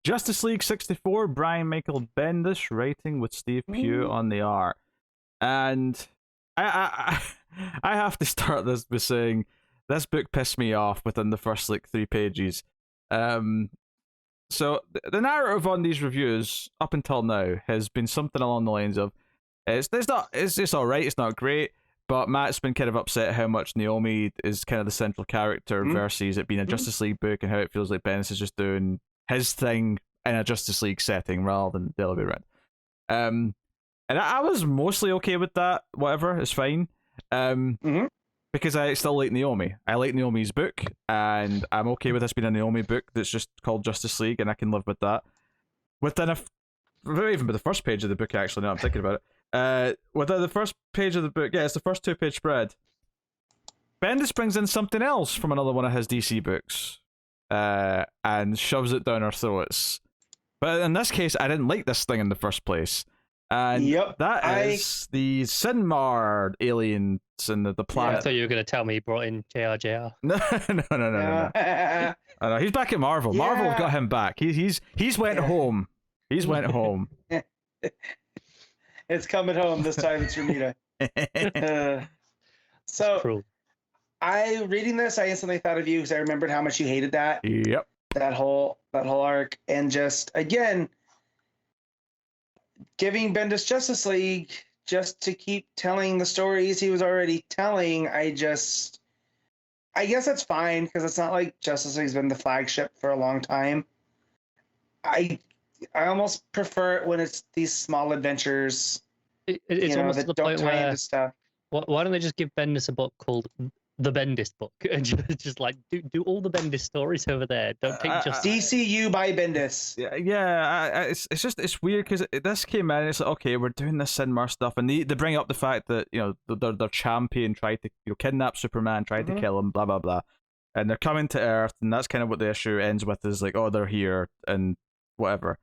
Justice League 64, Brian Michael Bendis writing with Steve Pugh on the art. And I have to start this by saying this book pissed me off within the first like 3 pages. So the narrative on these reviews up until now has been something along the lines of it's all right, it's not great, but Matt's been kind of upset how much Naomi is kind of the central character versus it being a Justice League book, and how it feels like Bendis is just doing his thing in a Justice League setting rather than the other way around. And I was mostly okay with that. Whatever, it's fine. Because I still like Naomi. I like Naomi's book, and I'm okay with this being a Naomi book that's just called Justice League, and I can live with that. Within even with the first page of the book, actually, now I'm thinking about it. Within the first page of the book, yeah, it's the first 2-page spread. Bendis brings in something else from another one of his DC books, and shoves it down our throats. But in this case, I didn't like this thing in the first place. And that is the Sinmar aliens and the planet. I thought you were going to tell me he brought in JRJR. No. No, he's back at Marvel. Yeah. Marvel got him back. He's went home. He's went home. It's coming home this time. It's Ramita. So I reading this, I instantly thought of you because I remembered how much you hated that. Yep. That whole arc, and just again giving Bendis Justice League just to keep telling the stories he was already telling. I guess that's fine because it's not like Justice League's been the flagship for a long time. I almost prefer it when it's these small adventures. It's almost that the don't point tie where into stuff. Why don't they just give Bendis a book called The Bendis Book and just like do all the Bendis stories over there? Don't take just DCU by Bendis. It's weird because this came in. It's like, okay, we're doing this Sinmar stuff, and they bring up the fact that their champion tried to kidnap Superman, tried to kill him, blah blah blah, and they're coming to Earth, and that's kind of what the issue ends with, is like, oh, they're here and whatever.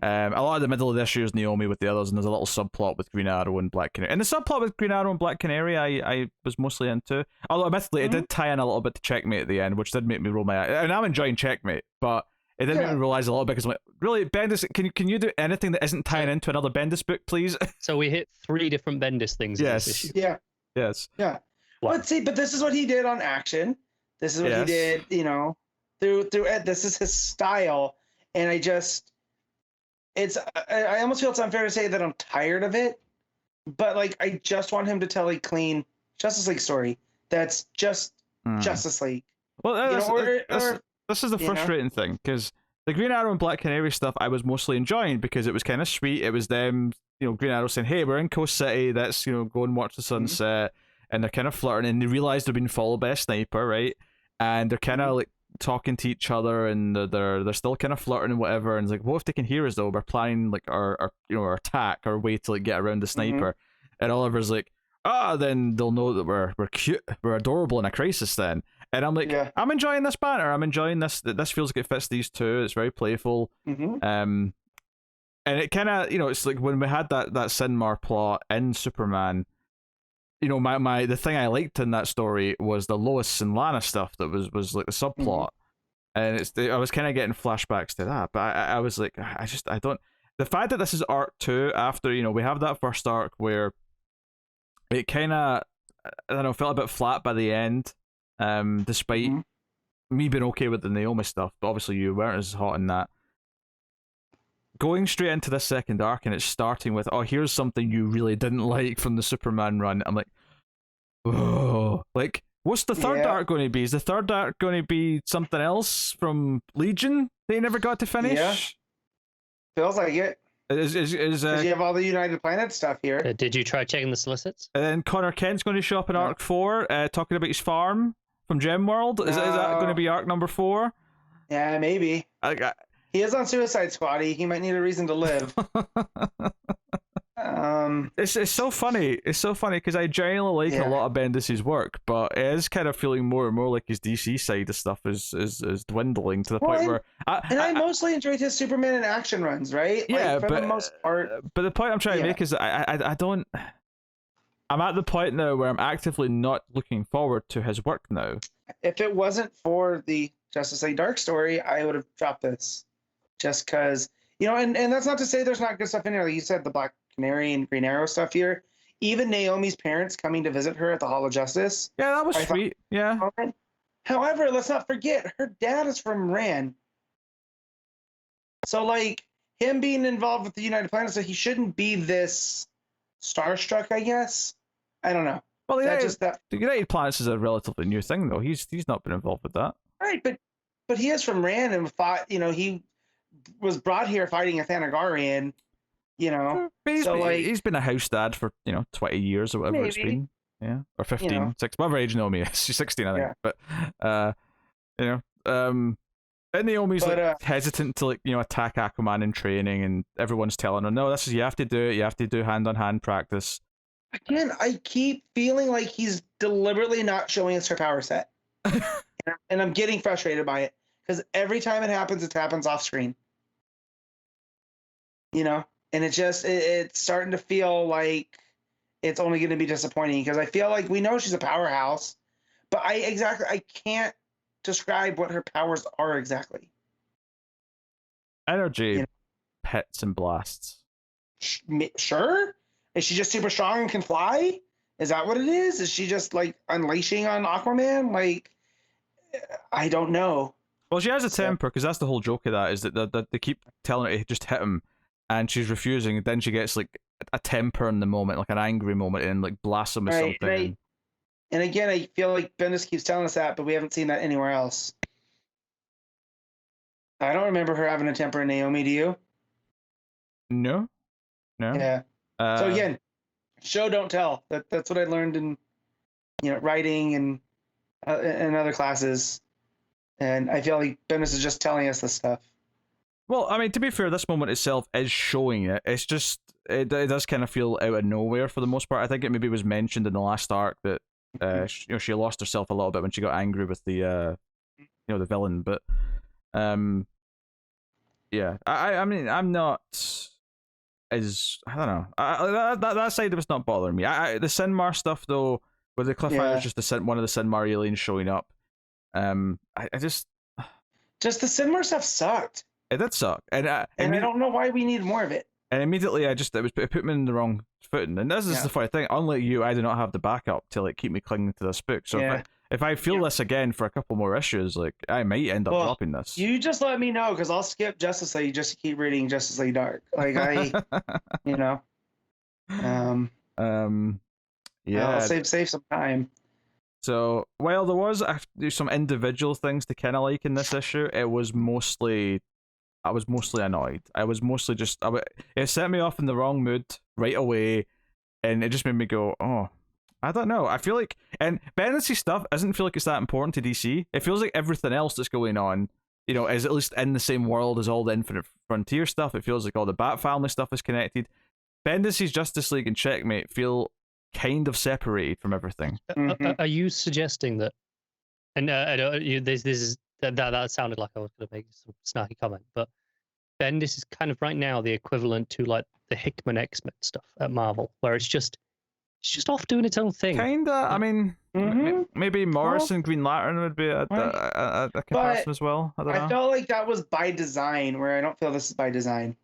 A lot of the middle of the issue is Naomi with the others, and there's a little subplot with Green Arrow and Black Canary. And the subplot with Green Arrow and Black Canary, I was mostly into. Although, admittedly, it did tie in a little bit to Checkmate at the end, which did make me roll my eye. And I'm enjoying Checkmate, but it did make me realize a little bit, because I'm like, really, Bendis, can you do anything that isn't tying into another Bendis book, please? So we hit 3 different Bendis things in this issue. Yeah. Yes. Yeah. Well, see, but this is what he did on Action. This is what he did, through this is his style, and I almost feel it's unfair to say that I'm tired of it, but like I just want him to tell a clean Justice League story that's just Justice League. Well, this is the frustrating thing, because the Green Arrow and Black Canary stuff I was mostly enjoying because it was kind of sweet. It was them, Green Arrow saying, "Hey, we're in Coast City. Let's go and watch the sunset," and they're kind of flirting, and they realize they're being followed by a sniper, right? And they're kind of like talking to each other, and they're still kind of flirting and whatever, and it's like, what if they can hear us though? We're planning like our attack, our way to like get around the sniper. And Oliver's like, then they'll know that we're cute, we're adorable in a crisis then. And I'm like, I'm enjoying this banter, I'm enjoying this feels like it fits these two. It's very playful. And it kind of, it's like when we had that Sinmar plot in Superman, the thing I liked in that story was the Lois and Lana stuff that was like the subplot, and I was kind of getting flashbacks to that, but I was like, I don't. The fact that this is arc 2 after we have that first arc where it kind of, I don't know, felt a bit flat by the end, despite me being okay with the Naomi stuff, but obviously you weren't as hot in that. Going straight into the second arc, and it's starting with, oh, here's something you really didn't like from the Superman run. I'm like, oh, like, what's the third arc going to be? Is the third arc going to be something else from Legion they never got to finish? Yeah, feels like it. Is you have all the United Planet stuff here. Did you try checking the solicits? And then Connor Kent's going to show up in arc 4, talking about his farm from Gemworld. Is that going to be arc number 4? Yeah, maybe. He is on Suicide Squad. He might need a reason to live. It's so funny. It's so funny because I genuinely like a lot of Bendis' work, but it is kind of feeling more and more like his DC side of stuff is dwindling to the point where I mostly enjoyed his Superman in Action runs, right? Yeah, for the most part. But the point I'm trying to make is I don't. I'm at the point now where I'm actively not looking forward to his work now. If it wasn't for the Justice League Dark story, I would have dropped this. just because, and that's not to say there's not good stuff in there. Like you said, the Black Canary and Green Arrow stuff here. Even Naomi's parents coming to visit her at the Hall of Justice. Yeah, that was sweet. Yeah. However, let's not forget, her dad is from Ran. So, like, him being involved with the United Planets, so he shouldn't be this starstruck, I guess. I don't know. Well, the United Planets is a relatively new thing, though. He's not been involved with that. Right, but he is from Ran and fought, he was brought here fighting a Thanagarian, he's been a house dad for 20 years or whatever it's been, or 15, 6, whatever age Naomi is. She's 16, I think. But and Naomi's hesitant to attack Aquaman in training, and everyone's telling her, no, you have to do it. You have to do hand-on-hand practice. Again, I keep feeling like he's deliberately not showing us her power set, and I'm getting frustrated by it because every time it happens off screen. And it's starting to feel like it's only going to be disappointing because I feel like we know she's a powerhouse, but I can't describe what her powers are exactly. Energy, pets and blasts. Sure? Is she just super strong and can fly? Is that what it is? Is she just like unleashing on Aquaman? Like, I don't know. Well, she has a temper because that's the whole joke of that, is that they keep telling her to just hit him. And she's refusing, and then she gets like a temper in the moment, like an angry moment, and like blasts him with something. And again, I feel like Bendis keeps telling us that, but we haven't seen that anywhere else. I don't remember her having a temper in Naomi, do you? No. Yeah. So again, show don't tell. That's what I learned in writing and other classes, and I feel like Bendis is just telling us this stuff. Well, I mean, to be fair, this moment itself is showing it. It's just, it does kind of feel out of nowhere for the most part. I think it maybe was mentioned in the last arc that she lost herself a little bit when she got angry with the the villain. But yeah, I mean, I'm not as, I don't know. That side was not bothering me. The Sinmar stuff though, where the cliffhanger is just one of the Sinmar aliens showing up. I just the Sinmar stuff sucked. It did suck, and I don't know why we need more of it. And immediately, it put me in the wrong footing. And this is the funny thing. Unlike you, I do not have the backup to keep me clinging to this book. So if I feel this again for a couple more issues, I might end up dropping this. You just let me know because I'll skip Justice League just to keep reading Justice League Dark. Yeah. I'll save some time. So while there was some individual things to kind of like in this issue, I was mostly annoyed. I was mostly just, it set me off in the wrong mood right away, and it just made me go, oh, I don't know. I feel like, and Bendis' stuff doesn't feel like it's that important to DC. It feels like everything else that's going on, is at least in the same world as all the Infinite Frontier stuff. It feels like all the Bat Family stuff is connected. Bendis' Justice League and Checkmate feel kind of separated from everything. Are you suggesting that? And this is that sounded like I was going to make some snarky comment, but Bendis is kind of right now the equivalent to like the Hickman X-Men stuff at Marvel, where it's just off doing its own thing. Kinda. I mean, maybe Morrison Green Lantern would be a comparison as well. I felt like that was by design, where I don't feel this is by design.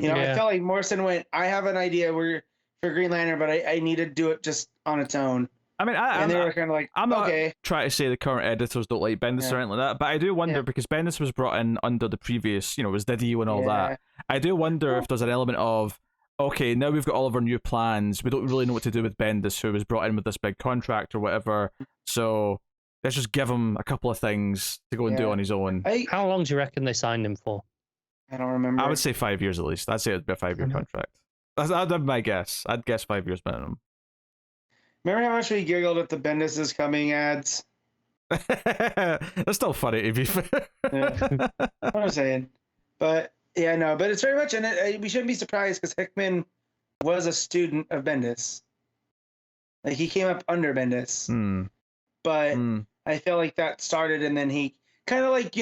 I felt like Morrison went, I have an idea for Green Lantern, but I need to do it just on its own. I mean, they were kind of like, I'm not trying to say the current editors don't like Bendis or anything like that, but I do wonder, because Bendis was brought in under the previous, it was Didio and all that. I do wonder if there's an element of, okay, now we've got all of our new plans. We don't really know what to do with Bendis, who was brought in with this big contract or whatever. So let's just give him a couple of things to go and do on his own. How long do you reckon they signed him for? I don't remember. I would say 5 years at least. I'd say it'd be a 5-year contract. That'd be my guess. I'd guess 5 years minimum. Remember how much we giggled at the Bendis is coming ads? That's still funny, to be fair. What I'm saying. But it's very much, and we shouldn't be surprised because Hickman was a student of Bendis. Like, he came up under Bendis. But I feel like that started, and then he kind of like,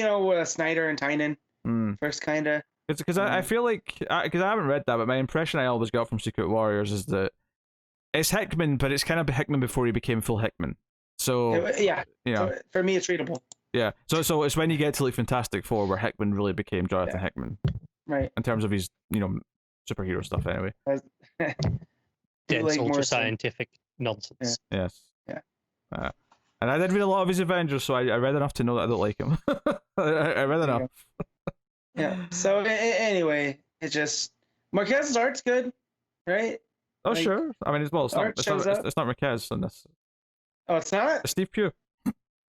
Snyder and Tynan first, kind of. Because I feel like, because I haven't read that, but my impression I always got from Secret Warriors is that it's Hickman, but it's kind of Hickman before he became full Hickman. So so for me, it's readable. Yeah. So it's when you get to like Fantastic Four where Hickman really became Jonathan Hickman. Right. In terms of his, superhero stuff anyway. Dense, ultra scientific nonsense. Yeah. Yes. Yeah. And I did read a lot of his Avengers, so I read enough to know that I don't like him. I read enough. Yeah. So anyway, it's just Marquez's art's good, right? Oh sure. I mean, it's not Marquez on this. Oh, it's not. It's Steve Pugh.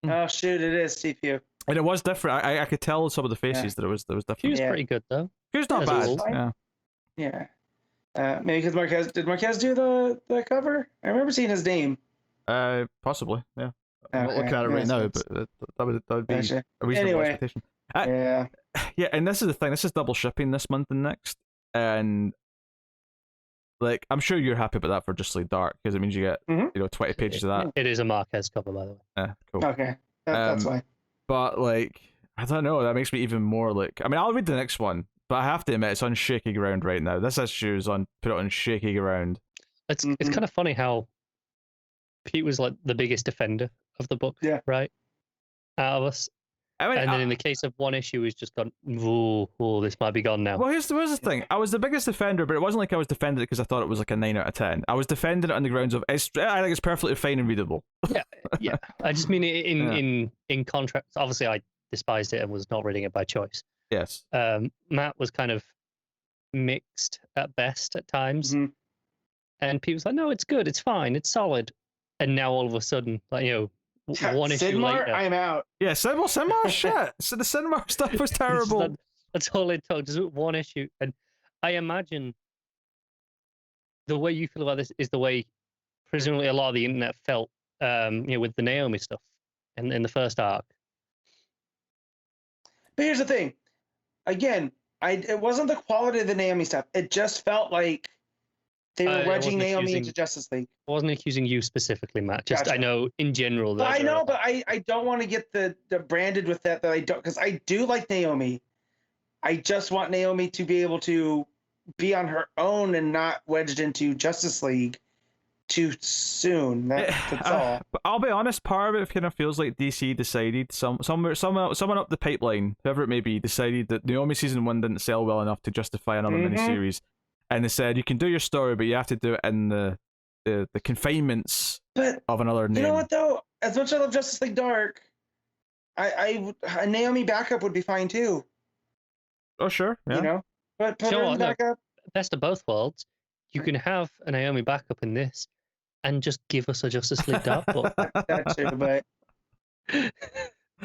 Oh shoot, it is Steve Pugh. And it was different. I could tell some of the faces that it was different. Pugh's pretty good though. Pugh's not bad. Yeah. Maybe because Marquez do the cover? I remember seeing his name. Possibly. Yeah. I'm not looking at it right now, but that would be a reasonable expectation. Yeah. Yeah, and this is the thing. This is double shipping this month and next, and like I'm sure you're happy about that for Just Like Dark because it means you get 20 pages of that. It is a Marquez cover, by the way. Yeah, cool. Okay, that's fine. But like, I don't know. That makes me even more like. I mean, I'll read the next one, but I have to admit it's on shaky ground right now. This issue is put on shaky ground. It's kind of funny how Pete was like the biggest defender of the book, right? Out of us. I mean, and then in the case of one issue, he's just gone, oh, this might be gone now. Well, here's the thing. I was the biggest defender, but it wasn't like I was defending it because I thought it was like a 9 out of 10. I was defending it on the grounds of I think it's perfectly fine and readable. Yeah. I just mean in contrast. Obviously, I despised it and was not reading it by choice. Yes. Matt was kind of mixed at best at times, and Pete was like, "No, it's good, it's fine, it's solid." And now all of a sudden, like one issue later, I'm out. Yeah, Sinmar, shit. So the Sinmar stuff was terrible. That's all it took. Just one issue, and I imagine the way you feel about this is the way, presumably, a lot of the internet felt, with the Naomi stuff in the first arc. But here's the thing. Again, it wasn't the quality of the Naomi stuff. It just felt like they were wedging Naomi into Justice League. I wasn't accusing you specifically, Matt. Just gotcha. I know in general. But I don't want to get the branded with that I don't, because I do like Naomi. I just want Naomi to be able to be on her own and not wedged into Justice League too soon. That's all. But I'll be honest, part of it kind of feels like DC decided someone up the pipeline, whoever it may be, decided that Naomi season 1 didn't sell well enough to justify another miniseries, and they said you can do your story, but you have to do it in the confinements of another name. You know what though? As much as I love Justice League Dark, a Naomi backup would be fine too. Oh sure, yeah. But put her in backup. Best of both worlds. You can have a Naomi backup in this, and just give us a Justice League Dark book. That too, but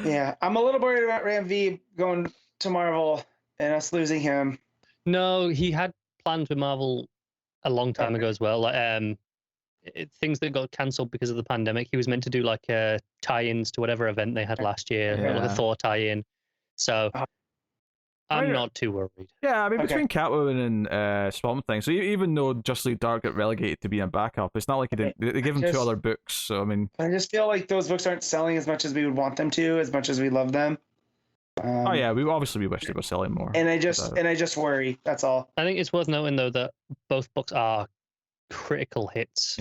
yeah, I'm a little worried about Ram V going to Marvel and us losing him. No, he had plans with Marvel a long time ago as well. Like things that got cancelled because of the pandemic. He was meant to do like tie-ins to whatever event they had last year, like a Thor tie-in. So I'm not too worried. Yeah, I mean, between Catwoman and Swamp Thing, so even though Justice League Dark got relegated to being a backup, it's not like they give him 2 other books. So I mean, I just feel like those books aren't selling as much as we would want them to, as much as we love them. we wish they were selling more. And I just worry. That's all. I think it's worth noting though that both books are critical hits,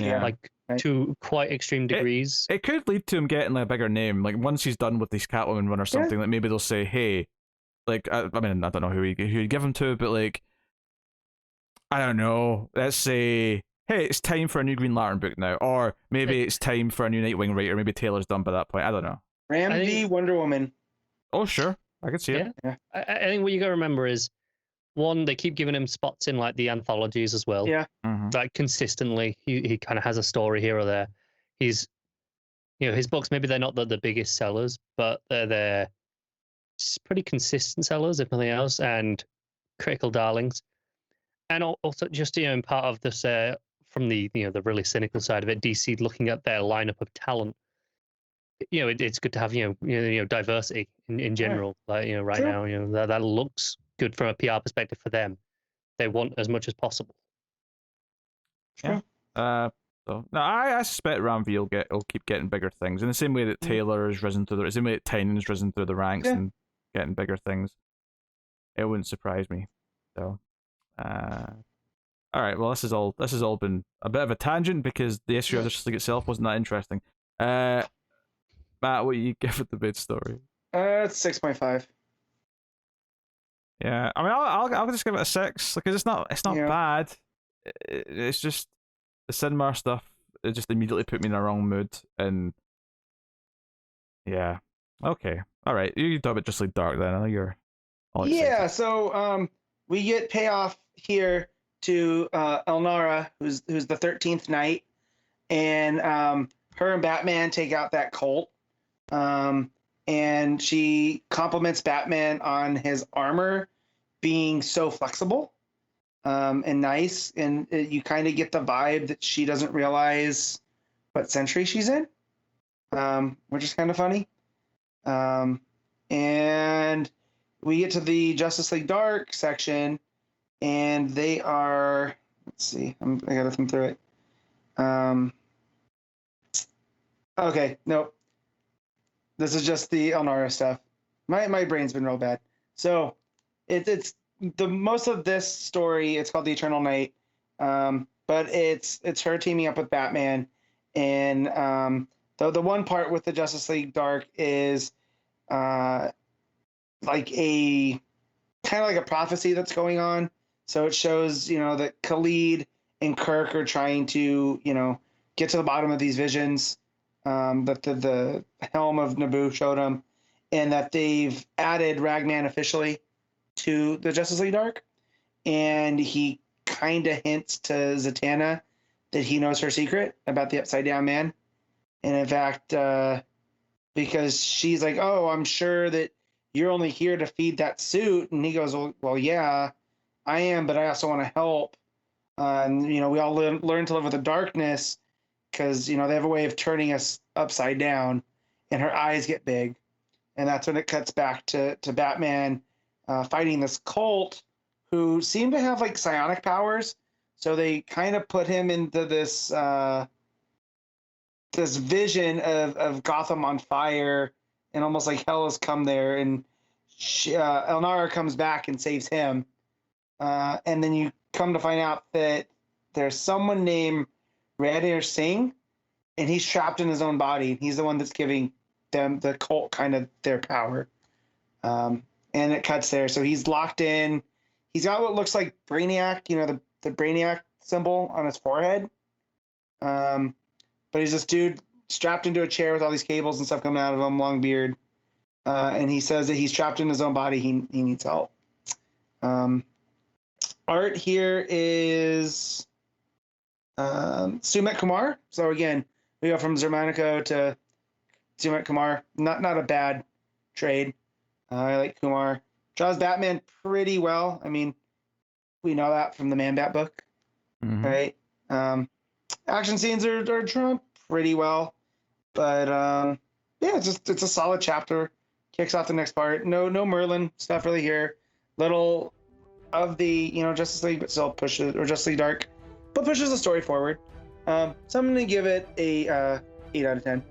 to quite extreme degrees. It could lead to him getting like a bigger name. Like once he's done with this Catwoman run or something, like maybe they'll say, "Hey." Like, I mean, I don't know who he'd give him to, but like, I don't know. Let's say, hey, it's time for a new Green Lantern book now, or maybe it's time for a new Nightwing writer. Maybe Taylor's done by that point. I don't know. Ram V Wonder Woman. Oh sure, I can see it. Yeah. I think what you got to remember is, one, they keep giving him spots in like the anthologies as well. Yeah. Like consistently, he kind of has a story here or there. He's, his books, maybe they're not the biggest sellers, but they're pretty consistent sellers, if nothing else, and critical darlings. And also, just in part of this, from the the really cynical side of it, DC looking at their lineup of talent. It's good to have diversity in general. Like right now, that looks good from a PR perspective for them. They want as much as possible. Yeah. So no, I suspect Ram V will keep getting bigger things in the same way that Taylor has risen through the same way that Tynan's risen through the ranks and getting bigger things. It wouldn't surprise me. So, all right. Well, this has all been a bit of a tangent because the issue of Justice League itself wasn't that interesting. Matt, what you give it the mid story? It's 6.5. Yeah, I mean, I'll just give it a 6 because it's not Yeah. bad. It's just the cinema stuff. It just immediately put me in a wrong mood, and yeah, okay, all right. You talk about Just Like Dark then. I know you're all excited. Yeah, so we get payoff here to Elnara, who's the 13th Knight, and her and Batman take out that cult, and she compliments Batman on his armor being so flexible and nice, and you kind of get the vibe that she doesn't realize what century she's in, which is kind of funny. And we get to the Justice League Dark section, and they are, let's see, I gotta think through it. Okay, nope. This is just the Elnara stuff. My brain's been real bad. So it's the most of this story. It's called The Eternal Night, but it's her teaming up with Batman, and the one part with the Justice League Dark is like a kind of like a prophecy that's going on. So it shows, that Khalid and Kirk are trying to, get to the bottom of these visions that the helm of Naboo showed them, and that they've added Ragman officially to the Justice League Dark. And he kind of hints to Zatanna that he knows her secret about the Upside Down Man. And in fact, because she's like, oh, I'm sure that you're only here to feed that suit. And he goes, well, yeah, I am, but I also want to help. And, we all learn to live with the darkness because, they have a way of turning us upside down, and her eyes get big. And that's when it cuts back to Batman fighting this cult who seem to have like psionic powers. So they kind of put him into this this vision of Gotham on fire, and almost like hell has come there, and Elnara comes back and saves him. And then you come to find out that there's someone named Radhir Singh, and he's trapped in his own body. He's the one that's giving them, the cult, kind of their power. And it cuts there. So he's locked in. He's got what looks like Brainiac, the Brainiac symbol on his forehead. But he's this dude strapped into a chair with all these cables and stuff coming out of him, long beard. And he says that he's trapped in his own body. He needs help. Art here is Sumit Kumar. So again, we go from Zermanico to Sumit Kumar. Not a bad trade. I like Kumar. Draws Batman pretty well. I mean, we know that from the Man-Bat book, right? Action scenes are drawn pretty well, but yeah, it's a solid chapter. Kicks off the next part. No Merlin stuff really here. Little of the Justice League, but still pushes, or Justice League Dark, but pushes the story forward. So I'm gonna give it a 8 out of 10.